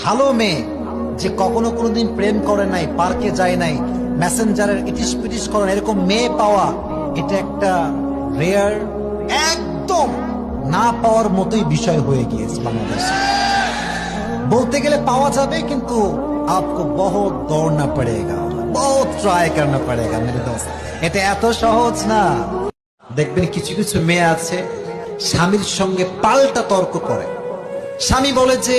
ভালো মেয়ে যে কখনো কোনোদিন প্রেম করে নাই, পার্কে যায় নাই, মেসেঞ্জারের ইটিস পিটিস করে এরকম মেয়ে পাওয়া, এটা একটা রেয়ার, একদম না পাওয়ার মতোই বিষয় হয়ে গিয়েছে বাংলাদেশে। বলতে গেলে পাওয়া যাবে, কিন্তু आपको बहुत दौड़ना पड़ेगा, बहुत ट्राई करना पड़ेगा मेरे दोस्त। এটা এত সহজ না। দেখবেন কিছু কিছু মেয়ে আছে স্বামীর সঙ্গে পাল্টা তর্ক করে। স্বামী বলে যে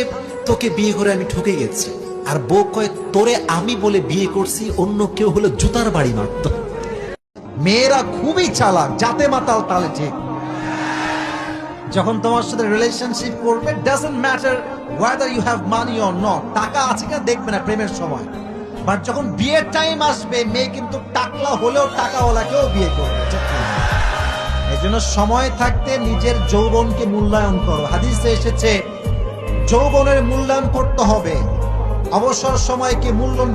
তোকে বিয়ে করে আমি ঠকে গেছি, আর বউ কয় তোরে আমি বলে বিয়ে করছি, অন্য কেউ হলো জুতার বাড়ি মারত। মেয়েরা খুবই চালাক, জাতে মাতাল তালে ঠিক। যখন তোমার সাথে রিলেশনশিপ করবে, doesn't matter whether you have money or not, টাকা আছে কিনা দেখবে না প্রেমের সময়, বাট যখন বিয়ের টাইম আসবে মেয়ে কিন্তু টাকলা হলেও টাকাওয়ালাকেও বিয়ে করবে। এই জন্য সময় থাকতে নিজের যৌবনকে মূল্যায়ন করো। হাদিসে এসেছে যৌবনের মূল্যায়ন করতে হবে, অবসর সময়কে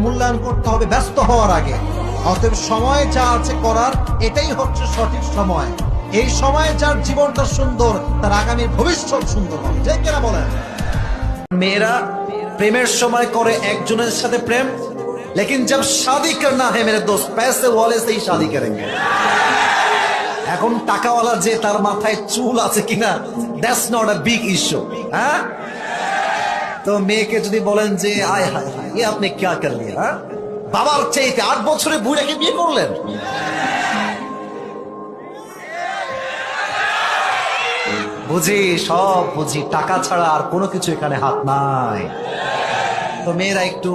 মূল্যায়ন করতে হবে ব্যস্ত হওয়ার আগে। অতএব সময় যা আছে করার, এটাই হচ্ছে সঠিক সময়। এই সময়ে যার জীবনটা সুন্দর, তার আগামীর ভবিষ্যৎ সুন্দর হবে। ঠিক কিনা বলেন? মেয়েরা প্রেমের সময় করে একজনের সাথে প্রেম, लेकिन जब शादी करना है मेरे दोस्त, पैसे वाले से ही शादी करेंगे। এখন টাকাওয়ালা যে তার মাথায় চুল আছে কিনা, that's not a big issue. হ্যাঁ, তো মেয়েকে যদি বলেন যে আয় হায় হায় এ আপনি क्या कर लिया, হ্যাঁ বাবার চাইতে 8 বছরে বুড়াকে বিয়ে করলেন। বুঝি, সব বুঝি, টাকা ছাড়া আর কোনো কিছু এখানে হাত নাই। তো মেয়েরা একটু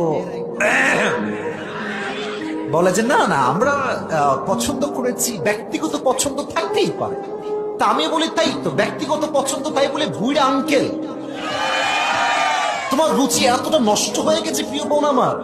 বলে যে না না, আমরা পছন্দ করেছি, ব্যক্তিগত পছন্দ থাকতেই পারে। তা আমি বলি তাই তো, ব্যক্তিগত পছন্দ তাই বলে বুড়া আঙ্কেল তোমার রুচি এতটা নষ্ট হয়ে গেছে প্রিয় বোন আমার।